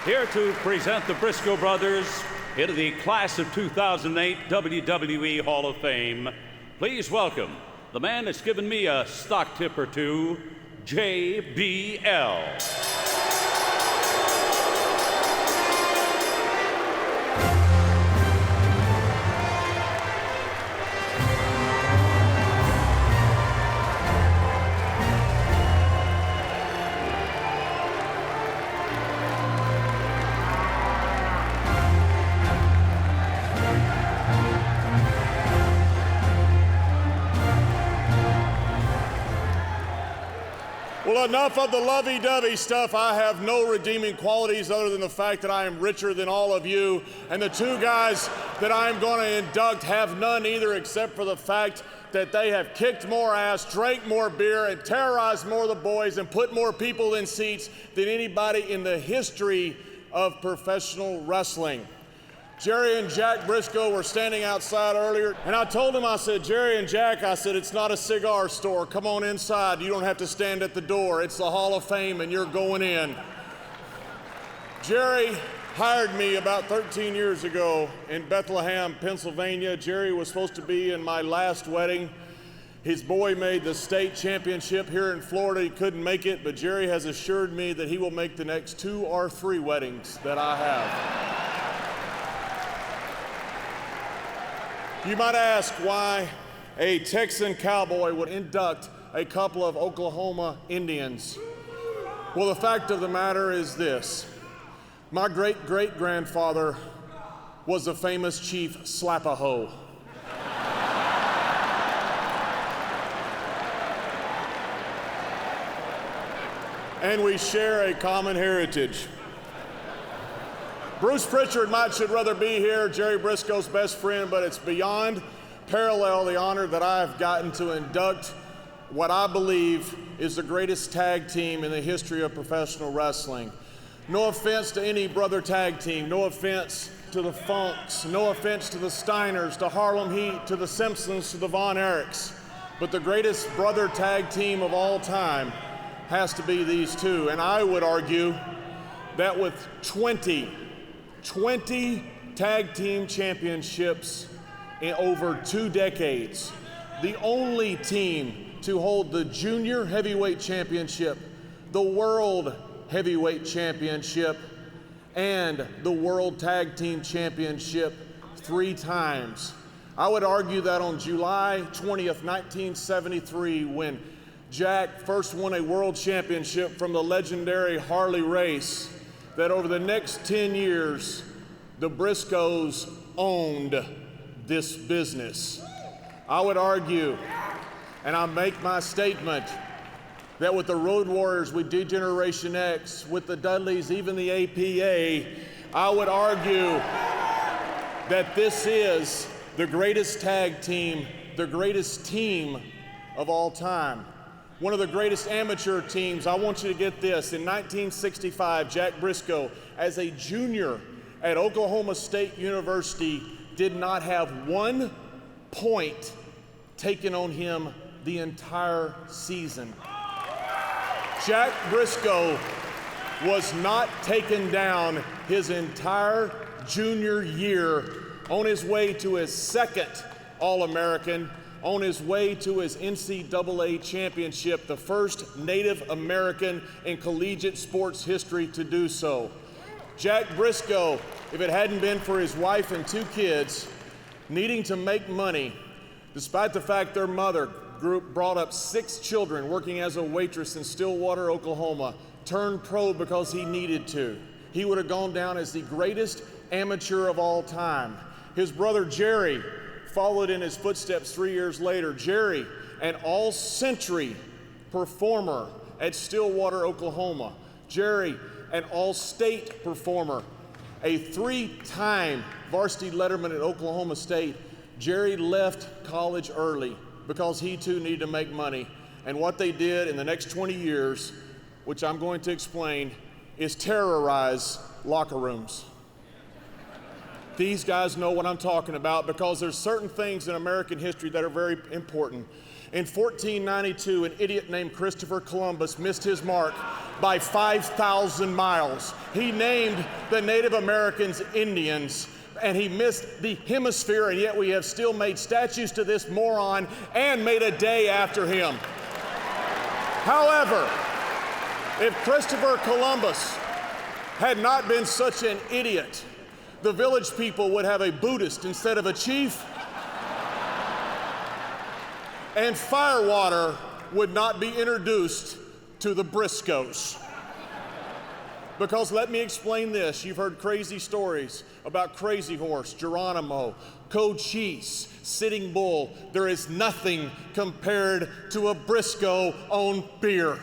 Here to present the Brisco brothers into the class of 2008 WWE Hall of Fame, please welcome the man that's given me a stock tip or two, JBL. Well, enough of the lovey-dovey stuff. I have no redeeming qualities other than the fact that I am richer than all of you. And the two guys that I'm going to induct have none either, except for the fact that they have kicked more ass, drank more beer, and terrorized more of the boys and put more people in seats than anybody in the history of professional wrestling. Gerry and Jack Brisco were standing outside earlier, and I told them, I said, Gerry and Jack, I said, it's not a cigar store. Come on inside. You don't have to stand at the door. It's the Hall of Fame, and you're going in. Gerry hired me about 13 years ago in Bethlehem, Pennsylvania. Gerry was supposed to be in my last wedding. His boy made the state championship here in Florida. He couldn't make it, but Gerry has assured me that he will make the next 2 or 3 weddings that I have. You might ask why a Texan cowboy would induct a couple of Oklahoma Indians. Well, the fact of the matter is this. My great-great-grandfather was the famous Chief Slap-a-Hoe. And we share a common heritage. Bruce Pritchard should rather be here, Gerry Brisco's best friend, but it's beyond parallel the honor that I have gotten to induct what I believe is the greatest tag team in the history of professional wrestling. No offense to any brother tag team, no offense to the Funks, no offense to the Steiners, to Harlem Heat, to the Simpsons, to the Von Erichs, but the greatest brother tag team of all time has to be these two. And I would argue that with 20 tag team championships in over 2 decades, the only team to hold the junior heavyweight championship, the world heavyweight championship, and the world tag team championship 3 times. I would argue that on July 20th, 1973, when Jack first won a world championship from the legendary Harley race, that over the next 10 years, the Briscos owned this business. I would argue, and I make my statement, that with the Road Warriors, with D-Generation X, with the Dudleys, even the APA, I would argue that this is the greatest tag team, the greatest team of all time. One of the greatest amateur teams. I want you to get this. In 1965, Jack Brisco, as a junior at Oklahoma State University, did not have 1 point taken on him the entire season. Jack Brisco was not taken down his entire junior year, on his way to his 2nd All-American, on his way to his NCAA championship, the first Native American in collegiate sports history to do so. Jack Brisco, if it hadn't been for his wife and 2 kids needing to make money, despite the fact their mother brought up 6 children working as a waitress in Stillwater, Oklahoma, turned pro because he needed to, he would have gone down as the greatest amateur of all time. His brother Gerry followed in his footsteps 3 years later. Gerry, an all-century performer at Stillwater, Oklahoma. Gerry, an all-state performer, a 3-time varsity letterman at Oklahoma State. Gerry left college early because he too needed to make money. And what they did in the next 20 years, which I'm going to explain, is terrorize locker rooms. These guys know what I'm talking about because there's certain things in American history that are very important. In 1492, an idiot named Christopher Columbus missed his mark by 5,000 miles. He named the Native Americans Indians, and he missed the hemisphere, and yet we have still made statues to this moron and made a day after him. However, if Christopher Columbus had not been such an idiot, the village people would have a Buddhist instead of a chief, and firewater would not be introduced to the Briscos. Because let me explain this. You've heard crazy stories about Crazy Horse, Geronimo, Cochise, Sitting Bull. There is nothing compared to a Brisco-owned beer.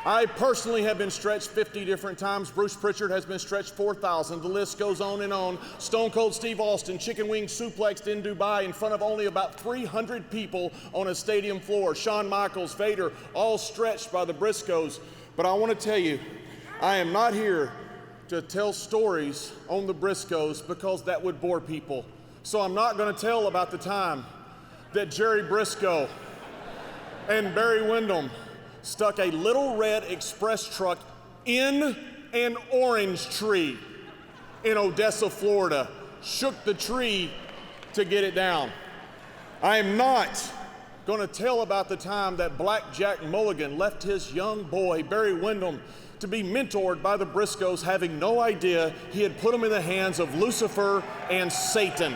I personally have been stretched 50 different times. Bruce Pritchard has been stretched 4,000. The list goes on and on. Stone Cold Steve Austin, chicken wing suplexed in Dubai in front of only about 300 people on a stadium floor. Shawn Michaels, Vader, all stretched by the Briscos. But I want to tell you, I am not here to tell stories on the Briscos because that would bore people. So I'm not going to tell about the time that Gerry Brisco and Barry Windham stuck a little red express truck in an orange tree in Odessa, Florida, shook the tree to get it down. I am not going to tell about the time that Black Jack Mulligan left his young boy, Barry Windham, to be mentored by the Briscos, having no idea he had put him in the hands of Lucifer and Satan.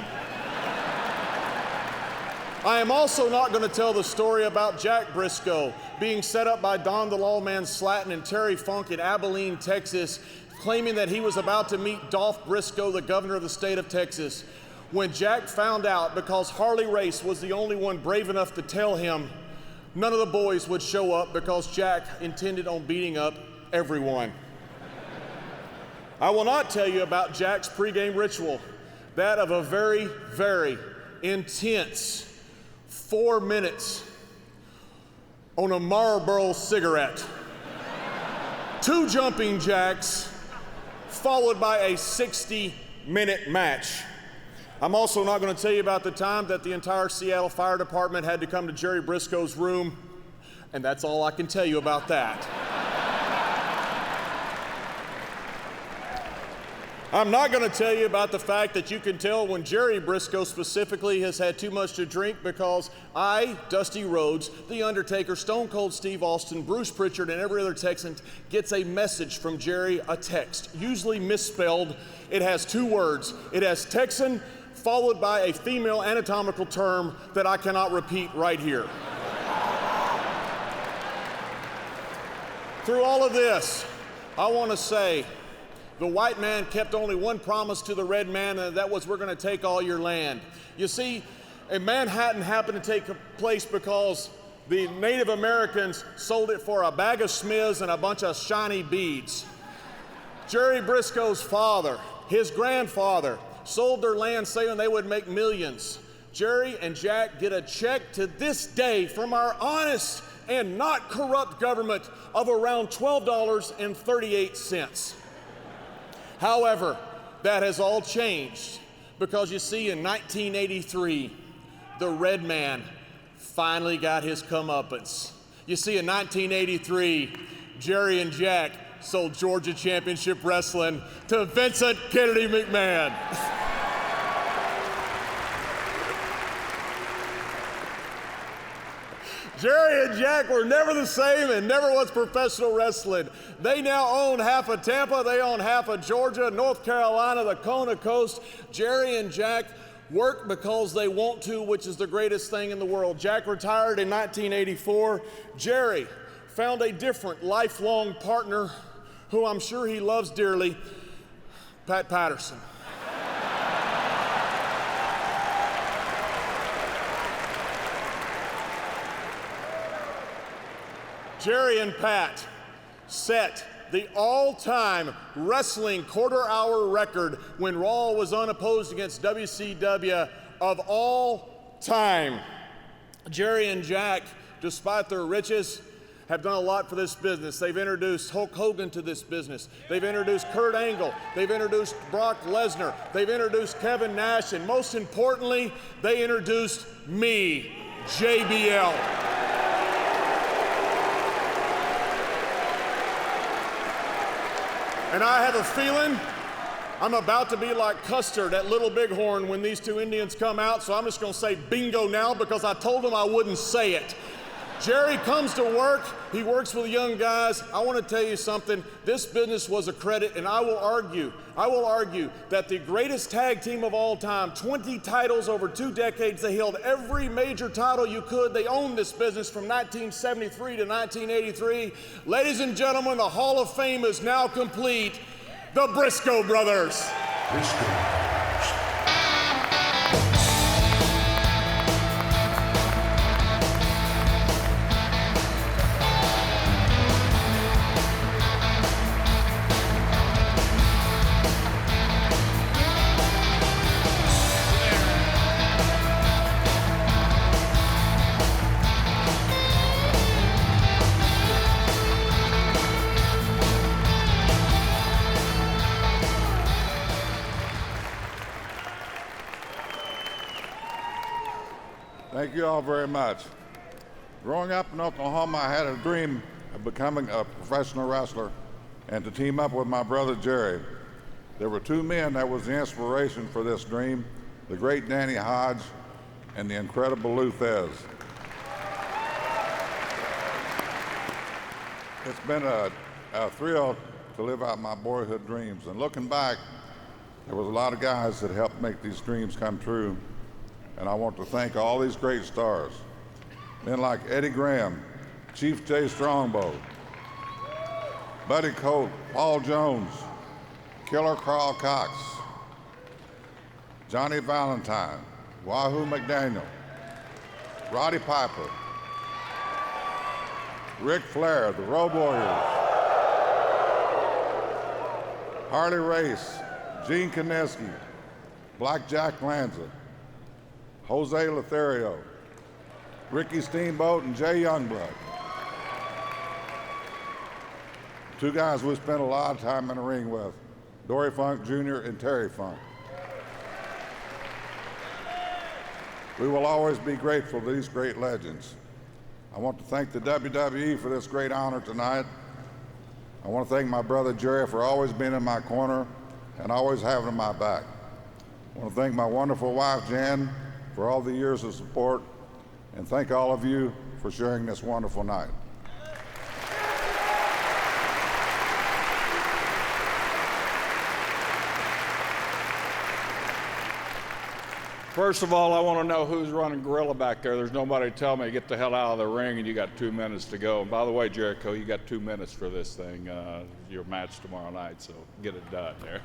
I am also not going to tell the story about Jack Brisco being set up by Don the Lawman Slatton and Terry Funk in Abilene, Texas, claiming that he was about to meet Dolph Briscoe, the governor of the state of Texas. When Jack found out, because Harley Race was the only one brave enough to tell him, none of the boys would show up because Jack intended on beating up everyone. I will not tell you about Jack's pregame ritual, that of a very, very intense 4 minutes on a Marlboro cigarette, 2 jumping jacks, followed by a 60-minute match. I'm also not going to tell you about the time that the entire Seattle Fire Department had to come to Gerry Brisco's room, and that's all I can tell you about that. I'm not going to tell you about the fact that you can tell when Gerry Brisco specifically has had too much to drink because I, Dusty Rhodes, The Undertaker, Stone Cold Steve Austin, Bruce Pritchard, and every other Texan gets a message from Gerry, a text, usually misspelled. It has 2 words. It has Texan followed by a female anatomical term that I cannot repeat right here. Through all of this, I want to say, the white man kept only one promise to the red man, and that was, we're going to take all your land. You see, Manhattan happened to take place because the Native Americans sold it for a bag of Smiths and a bunch of shiny beads. Gerry Brisco's father, his grandfather, sold their land saying they would make millions. Gerry and Jack get a check to this day from our honest and not corrupt government of around $12.38. However, that has all changed because you see, in 1983, the red man finally got his comeuppance. You see, in 1983, Gerry and Jack sold Georgia Championship Wrestling to Vincent Kennedy McMahon. Gerry and Jack were never the same and never was professional wrestling. They now own half of Tampa, they own half of Georgia, North Carolina, the Kona Coast. Gerry and Jack work because they want to, which is the greatest thing in the world. Jack retired in 1984. Gerry found a different lifelong partner who I'm sure he loves dearly, Pat Patterson. Gerry and Pat set the all-time wrestling quarter-hour record when Raw was unopposed against WCW of all time. Gerry and Jack, despite their riches, have done a lot for this business. They've introduced Hulk Hogan to this business. They've introduced Kurt Angle. They've introduced Brock Lesnar. They've introduced Kevin Nash. And most importantly, they introduced me, JBL. And I have a feeling I'm about to be like Custard at Little Bighorn when these two Indians come out, so I'm just gonna say bingo now because I told them I wouldn't say it. Gerry comes to work, he works with young guys. I wanna tell you something, this business was a credit, and I will argue that the greatest tag team of all time, 20 titles over 2 decades, they held every major title you could. They owned this business from 1973 to 1983. Ladies and gentlemen, the Hall of Fame is now complete. The Brisco brothers. Brisco. Thank you all very much. Growing up in Oklahoma, I had a dream of becoming a professional wrestler and to team up with my brother Gerry. There were 2 men that was the inspiration for this dream, the great Danny Hodge and the incredible Lou Thez. It's been a thrill to live out my boyhood dreams. And looking back, there was a lot of guys that helped make these dreams come true. And I want to thank all these great stars. Men like Eddie Graham, Chief Jay Strongbow, Buddy Colt, Paul Jones, Killer Carl Cox, Johnny Valentine, Wahoo McDaniel, Roddy Piper, Ric Flair, the Road Warriors, Harley Race, Gene Kiniski, Black Jack Lanza, Jose Lothario, Ricky Steamboat, and Jay Youngblood. 2 guys we spent a lot of time in the ring with, Dory Funk Jr. and Terry Funk. We will always be grateful to these great legends. I want to thank the WWE for this great honor tonight. I want to thank my brother Gerry for always being in my corner and always having my back. I want to thank my wonderful wife, Jan, for all the years of support, and thank all of you for sharing this wonderful night. First of all, I want to know who's running Gorilla back there. There's nobody to tell me, get the hell out of the ring and you got 2 minutes to go. And by the way, Jericho, you got 2 minutes for this thing, your match tomorrow night, so get it done there.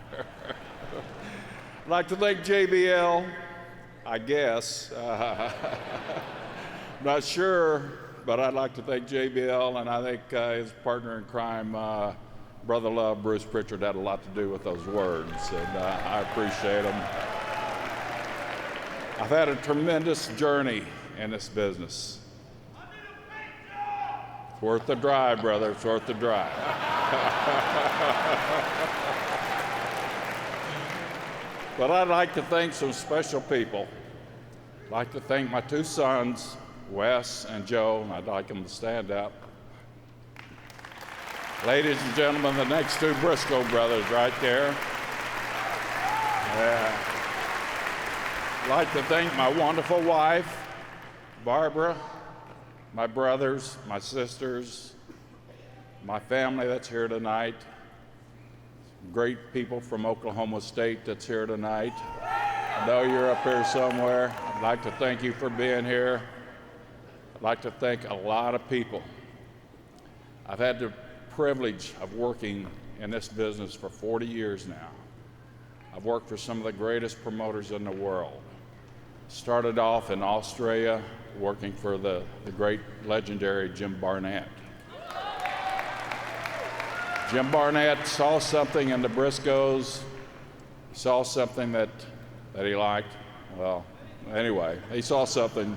I'd like to thank JBL, I guess. Not sure, but I'd like to thank JBL, and I think his partner in crime, Brother Love, Bruce Pritchard, had a lot to do with those words, and I appreciate them. I've had a tremendous journey in this business. It's worth the drive, brother, it's worth the drive. But I'd like to thank some special people. I'd like to thank my 2 sons, Wes and Joe, and I'd like them to stand up. Ladies and gentlemen, the next 2 Brisco brothers right there. Yeah. I'd like to thank my wonderful wife, Barbara, my brothers, my sisters, my family that's here tonight, great people from Oklahoma State that's here tonight. I know you're up here somewhere. I'd like to thank you for being here. I'd like to thank a lot of people. I've had the privilege of working in this business for 40 years now. I've worked for some of the greatest promoters in the world. Started off in Australia working for the great legendary Jim Barnett. Jim Barnett saw something in the Briscoes, saw something that he liked. Well, anyway, he saw something,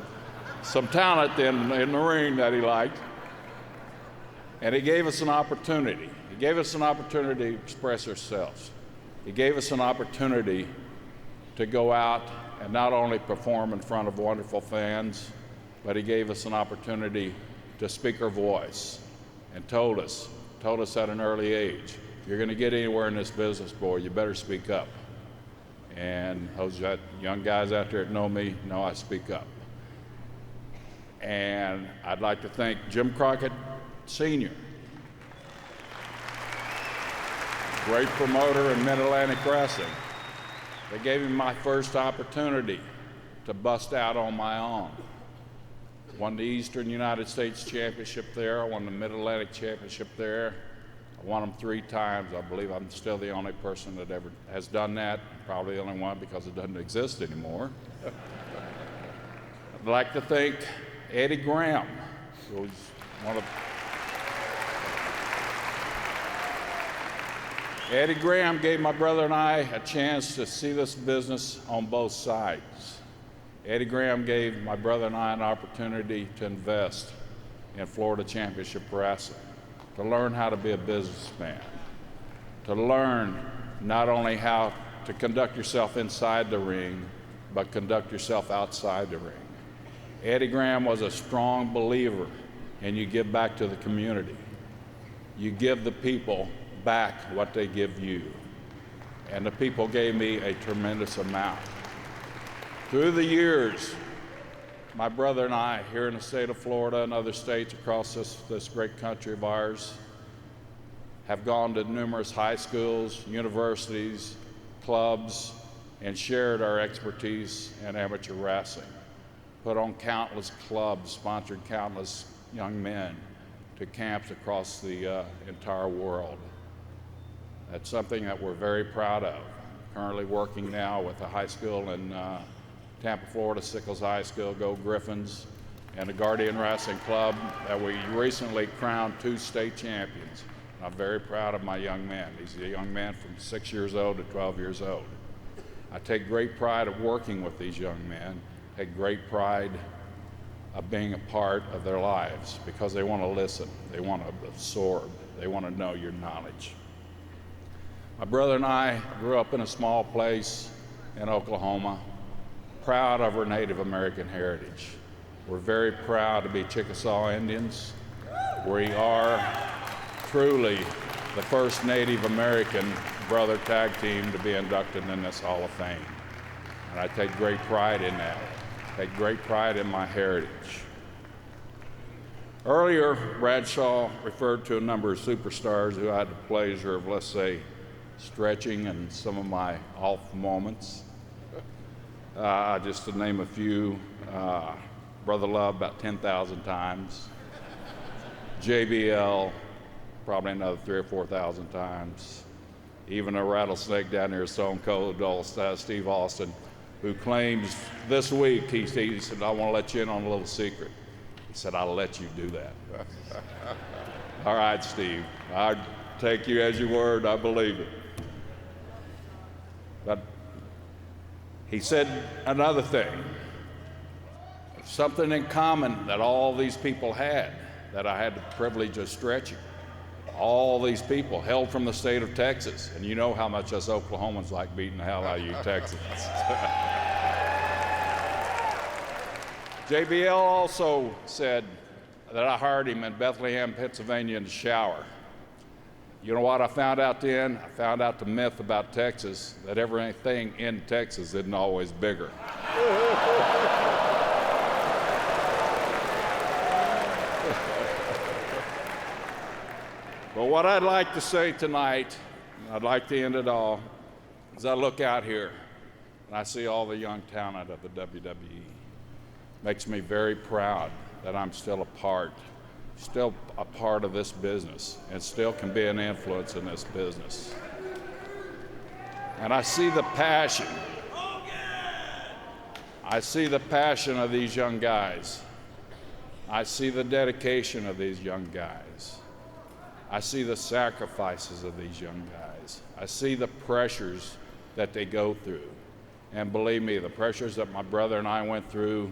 some talent in the ring that he liked. And he gave us an opportunity. He gave us an opportunity to express ourselves. He gave us an opportunity to go out and not only perform in front of wonderful fans, but he gave us an opportunity to speak our voice, and told us at an early age, if you're going to get anywhere in this business, boy, you better speak up. And those young guys out there that know me know I speak up. And I'd like to thank Jim Crockett Sr., great promoter in Mid-Atlantic Wrestling. They gave me my first opportunity to bust out on my own. Won the Eastern United States Championship there. I won the Mid-Atlantic Championship there. I won them 3 times. I believe I'm still the only person that ever has done that. Probably the only one because it doesn't exist anymore. I'd like to thank Eddie Graham, who was one of Eddie Graham gave my brother and I a chance to see this business on both sides. Eddie Graham gave my brother and I an opportunity to invest in Florida Championship Wrestling, to learn how to be a businessman, to learn not only how to conduct yourself inside the ring, but conduct yourself outside the ring. Eddie Graham was a strong believer in you give back to the community. You give the people back what they give you. And the people gave me a tremendous amount. Through the years, my brother and I, here in the state of Florida and other states across this great country of ours, have gone to numerous high schools, universities, clubs, and shared our expertise in amateur wrestling. Put on countless clubs, sponsored countless young men to camps across the entire world. That's something that we're very proud of. Currently working now with a high school in Tampa, Florida, Sickles High School, Go Griffins, and the Guardian Wrestling Club that we recently crowned 2 state champions. I'm very proud of my young man. He's a young man from 6 years old to 12 years old. I take great pride of working with these young men, take great pride of being a part of their lives because they want to listen, they want to absorb, they want to know your knowledge. My brother and I grew up in a small place in Oklahoma, proud of our Native American heritage. We're very proud to be Chickasaw Indians. We are truly the first Native American brother tag team to be inducted in this Hall of Fame. And I take great pride in that. I take great pride in my heritage. Earlier, Bradshaw referred to a number of superstars who I had the pleasure of, let's say, stretching in some of my off moments. Just to name a few, Brother Love about 10,000 times, JBL probably another 3,000 or 4,000 times, even a rattlesnake down there, Stone Cold Steve Austin, who claims this week, he said, I want to let you in on a little secret. He said, I'll let you do that. All right, Steve, I take you as your word, I believe it. But he said another thing, something in common that all these people had, that I had the privilege of stretching. All these people hailed from the state of Texas, and you know how much us Oklahomans like beating the hell out of you Texans. JBL also said that I hired him in Bethlehem, Pennsylvania in the shower. You know what I found out then? I found out the myth about Texas, that everything in Texas isn't always bigger. But what I'd like to say tonight, and I'd like to end it all, is I look out here and I see all the young talent of the WWE. Makes me very proud that I'm still a part of this business, and still can be an influence in this business. And I see the passion. I see the passion of these young guys. I see the dedication of these young guys. I see the sacrifices of these young guys. I see the pressures that they go through. And believe me, the pressures that my brother and I went through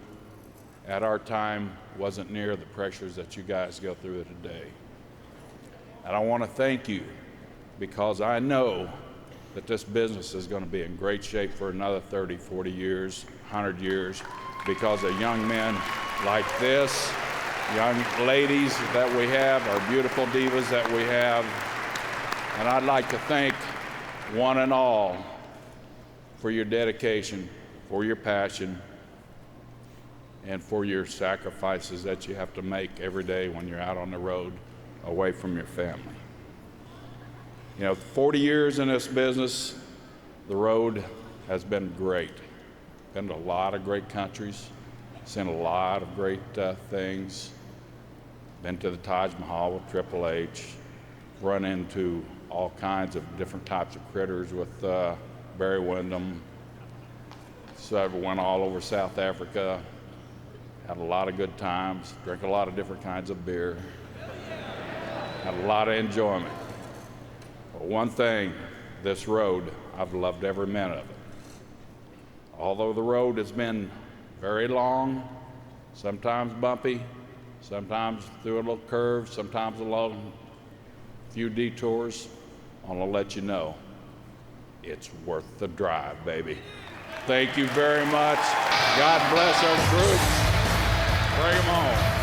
at our time wasn't near the pressures that you guys go through today. And I want to thank you because I know that this business is going to be in great shape for another 30, 40 years, 100 years, because of young men like this, young ladies that we have, our beautiful divas that we have. And I'd like to thank one and all for your dedication, for your passion, and for your sacrifices that you have to make every day when you're out on the road away from your family. You know, 40 years in this business, the road has been great. Been to a lot of great countries, seen a lot of great things. Been to the Taj Mahal with Triple H, run into all kinds of different types of critters with Barry Windham. So I went all over South Africa, had a lot of good times, drank a lot of different kinds of beer, had a lot of enjoyment. But one thing, this road, I've loved every minute of it. Although the road has been very long, sometimes bumpy, sometimes through a little curve, sometimes along a few detours, I want to let you know, it's worth the drive, baby. Thank you very much. God bless our troops. Bring them on.